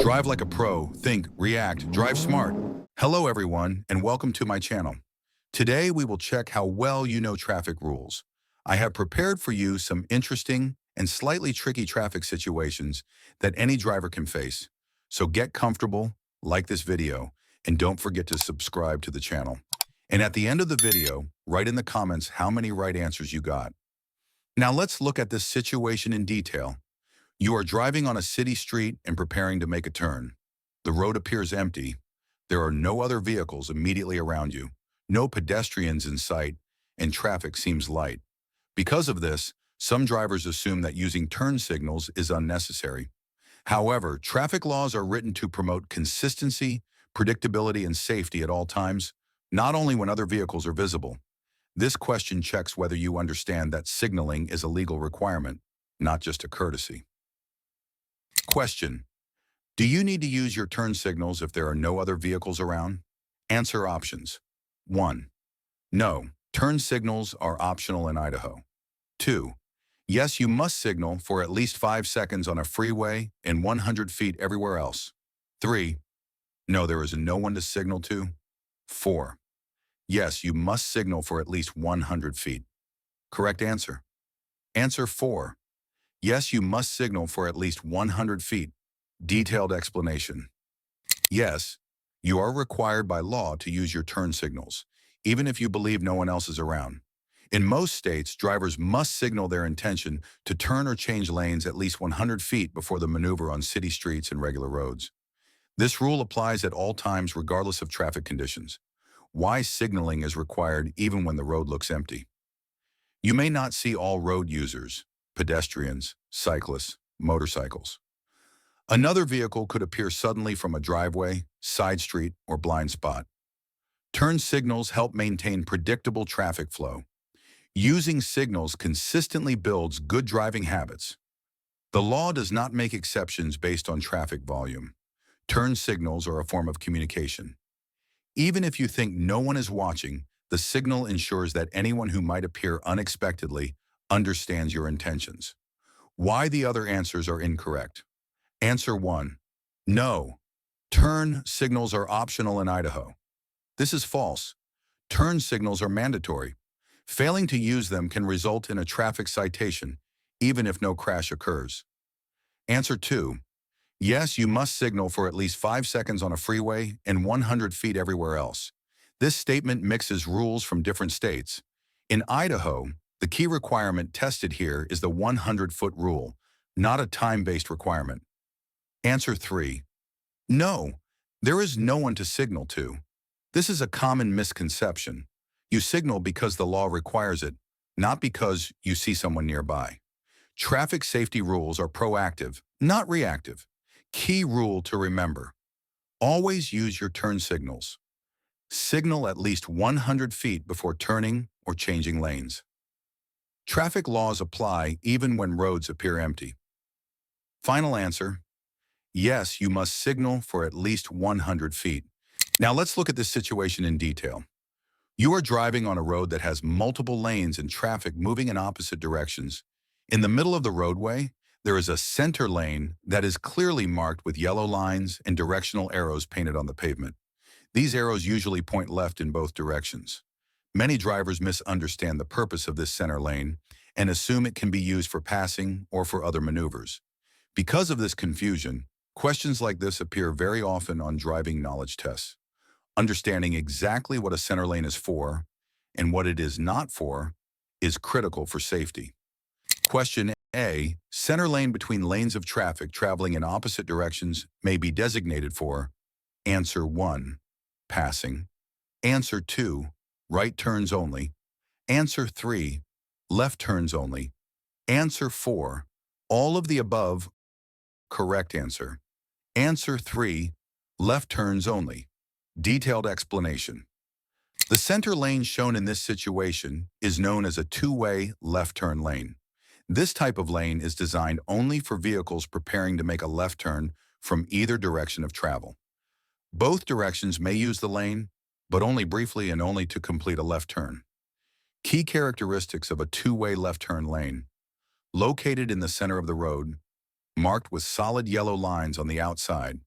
Drive like a pro, think, react, drive smart. Hello everyone, and welcome to my channel. Today we will check how well you know traffic rules. I have prepared for you some interesting and slightly tricky traffic situations that any driver can face. So get comfortable, like this video, and don't forget to subscribe to the channel. And at the end of the video, write in the comments how many right answers you got. Now let's look at this situation in detail. You are driving on a city street and preparing to make a turn. The road appears empty. There are no other vehicles immediately around you, no pedestrians in sight, and traffic seems light. Because of this, some drivers assume that using turn signals is unnecessary. However, traffic laws are written to promote consistency, predictability, and safety at all times, not only when other vehicles are visible. This question checks whether you understand that signaling is a legal requirement, not just a courtesy. Question: do you need to use your turn signals if there are no other vehicles around? Answer options. 1. No, turn signals are optional in Idaho. 2. Yes, you must signal for at least 5 seconds on a freeway and 100 feet everywhere else. 3. No, there is no one to signal to. 4. Yes, you must signal for at least 100 feet. Correct answer. Answer 4. Yes, you must signal for at least 100 feet. Detailed explanation. Yes, you are required by law to use your turn signals, even if you believe no one else is around. In most states, drivers must signal their intention to turn or change lanes at least 100 feet before the maneuver on city streets and regular roads. This rule applies at all times regardless of traffic conditions. Why signaling is required even when the road looks empty. You may not see all road users, pedestrians, cyclists, motorcycles. Another vehicle could appear suddenly from a driveway, side street, or blind spot. Turn signals help maintain predictable traffic flow. Using signals consistently builds good driving habits. The law does not make exceptions based on traffic volume. Turn signals are a form of communication. Even if you think no one is watching, the signal ensures that anyone who might appear unexpectedly understands your intentions. Why the other answers are incorrect. Answer 1. No. Turn signals are optional in Idaho. This is false. Turn signals are mandatory. Failing to use them can result in a traffic citation, even if no crash occurs. Answer 2. Yes, you must signal for at least 5 seconds on a freeway and 100 feet everywhere else. This statement mixes rules from different states. In Idaho, the key requirement tested here is the 100-foot rule, not a time-based requirement. Answer 3. No, there is no one to signal to. This is a common misconception. You signal because the law requires it, not because you see someone nearby. Traffic safety rules are proactive, not reactive. Key rule to remember: always use your turn signals. Signal at least 100 feet before turning or changing lanes. Traffic laws apply even when roads appear empty. Final answer: yes, you must signal for at least 100 feet. Now let's look at this situation in detail. You are driving on a road that has multiple lanes and traffic moving in opposite directions. In the middle of the roadway, there is a center lane that is clearly marked with yellow lines and directional arrows painted on the pavement. These arrows usually point left in both directions. Many drivers misunderstand the purpose of this center lane and assume it can be used for passing or for other maneuvers. Because of this confusion, questions like this appear very often on driving knowledge tests. Understanding exactly what a center lane is for and what it is not for is critical for safety. Question A. Center lane between lanes of traffic traveling in opposite directions may be designated for. Answer 1. Passing. Answer 2. Right turns only. Answer 3. Left turns only. Answer 4. All of the above. Correct answer. Answer 3. Left turns only. Detailed explanation. The center lane shown in this situation is known as a two-way left turn lane. This type of lane is designed only for vehicles preparing to make a left turn from either direction of travel. Both directions may use the lane, but only briefly and only to complete a left turn. Key characteristics of a two-way left turn lane: located in the center of the road, marked with solid yellow lines on the outside,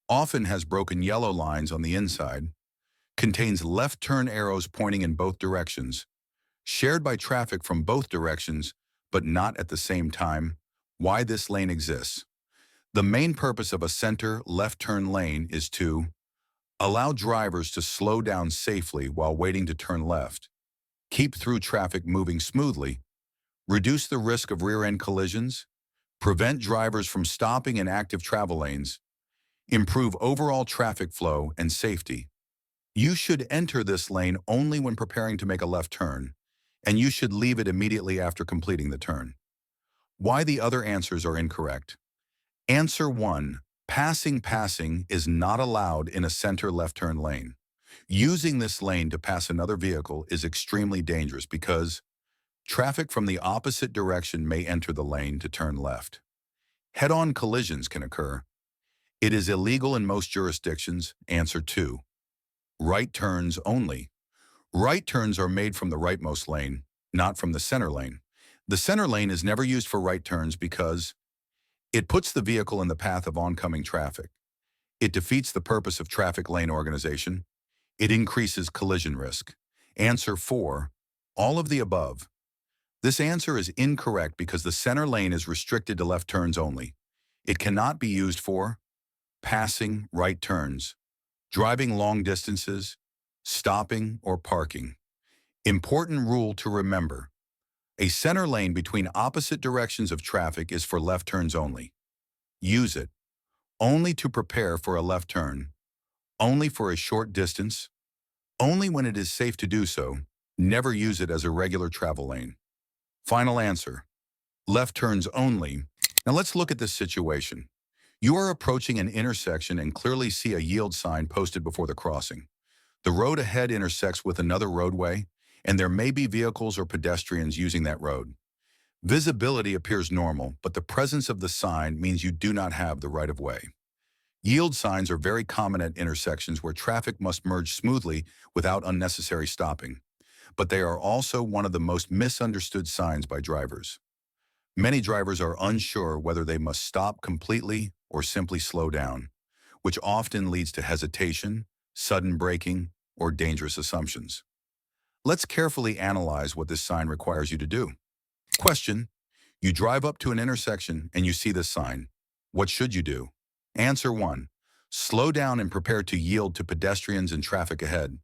often has broken yellow lines on the inside, contains left turn arrows pointing in both directions, shared by traffic from both directions, but not at the same time. Why this lane exists. The main purpose of a center left turn lane is to allow drivers to slow down safely while waiting to turn left, keep through traffic moving smoothly, reduce the risk of rear-end collisions, prevent drivers from stopping in active travel lanes, improve overall traffic flow and safety. You should enter this lane only when preparing to make a left turn, and you should leave it immediately after completing the turn. Why the other answers are incorrect. Answer 1. Passing is not allowed in a center left turn lane. Using this lane to pass another vehicle is extremely dangerous because traffic from the opposite direction may enter the lane to turn left. Head-on collisions can occur. It is illegal in most jurisdictions. Answer 2. Right turns only. Right turns are made from the rightmost lane, not from the center lane. The center lane is never used for right turns because it puts the vehicle in the path of oncoming traffic. It defeats the purpose of traffic lane organization. It increases collision risk. Answer 4. All of the above. This answer is incorrect because the center lane is restricted to left turns only. It cannot be used for passing right turns, driving long distances, stopping, or parking. Important rule to remember. A center lane between opposite directions of traffic is for left turns only. Use it only to prepare for a left turn, only for a short distance, only when it is safe to do so. Never use it as a regular travel lane. Final answer. Left turns only. Now let's look at this situation. You are approaching an intersection and clearly see a yield sign posted before the crossing. The road ahead intersects with another roadway, and there may be vehicles or pedestrians using that road. Visibility appears normal, but the presence of the sign means you do not have the right-of-way. Yield signs are very common at intersections where traffic must merge smoothly without unnecessary stopping, but they are also one of the most misunderstood signs by drivers. Many drivers are unsure whether they must stop completely or simply slow down, which often leads to hesitation, sudden braking, or dangerous assumptions. Let's carefully analyze what this sign requires you to do. Question: you drive up to an intersection and you see this sign. What should you do? Answer 1. Slow down and prepare to yield to pedestrians and traffic ahead.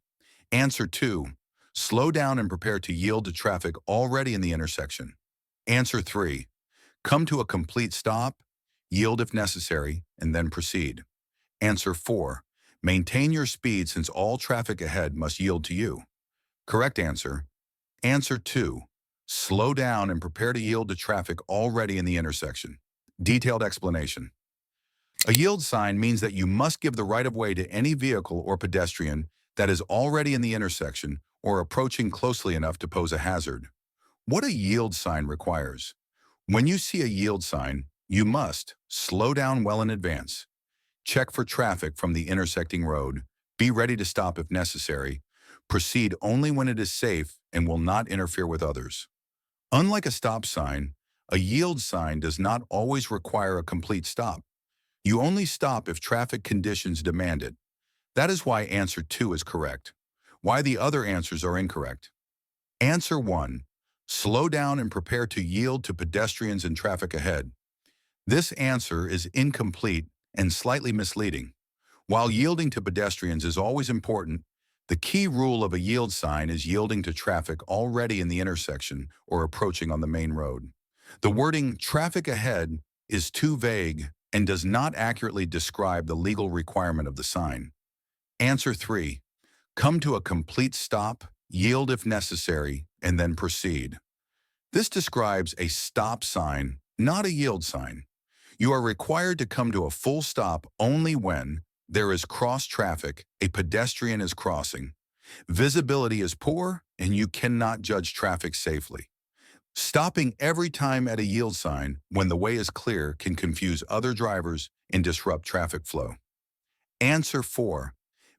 Answer 2. Slow down and prepare to yield to traffic already in the intersection. Answer 3. Come to a complete stop, yield if necessary, and then proceed. Answer 4. Maintain your speed since all traffic ahead must yield to you. Correct answer. Answer 2. Slow down and prepare to yield to traffic already in the intersection. Detailed explanation. A yield sign means that you must give the right-of-way to any vehicle or pedestrian that is already in the intersection or approaching closely enough to pose a hazard. What a yield sign requires. When you see a yield sign, you must slow down well in advance. Check for traffic from the intersecting road. Be ready to stop if necessary. Proceed only when it is safe and will not interfere with others. Unlike a stop sign, a yield sign does not always require a complete stop. You only stop if traffic conditions demand it. That is why answer 2 is correct. Why the other answers are incorrect. Answer 1. Slow down and prepare to yield to pedestrians and traffic ahead. This answer is incomplete and slightly misleading. While yielding to pedestrians is always important, the key rule of a yield sign is yielding to traffic already in the intersection or approaching on the main road. The wording "traffic ahead" is too vague and does not accurately describe the legal requirement of the sign. Answer 3. Come to a complete stop, yield if necessary, and then proceed. This describes a stop sign, not a yield sign. You are required to come to a full stop only when there is cross traffic, a pedestrian is crossing, visibility is poor, and you cannot judge traffic safely. Stopping every time at a yield sign when the way is clear can confuse other drivers and disrupt traffic flow. Answer 4.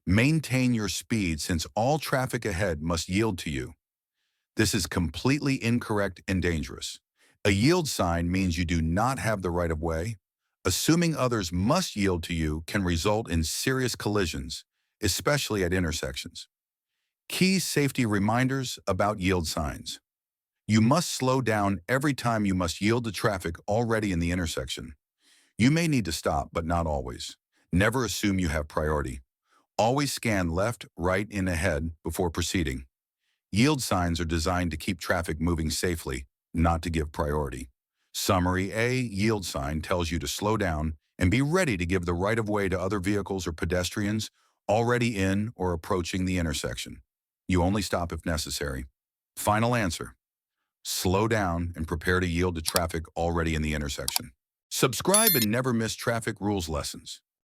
Maintain your speed since all traffic ahead must yield to you. This is completely incorrect and dangerous. A yield sign means you do not have the right of way. Assuming others must yield to you can result in serious collisions, especially at intersections. Key safety reminders about yield signs. You must slow down every time you must yield to traffic already in the intersection. You may need to stop, but not always. Never assume you have priority. Always scan left, right, and ahead before proceeding. Yield signs are designed to keep traffic moving safely, not to give priority. Summary: A yield sign tells you to slow down and be ready to give the right-of-way to other vehicles or pedestrians already in or approaching the intersection. You only stop if necessary. Final answer: slow down and prepare to yield to traffic already in the intersection. Subscribe and never miss traffic rules lessons.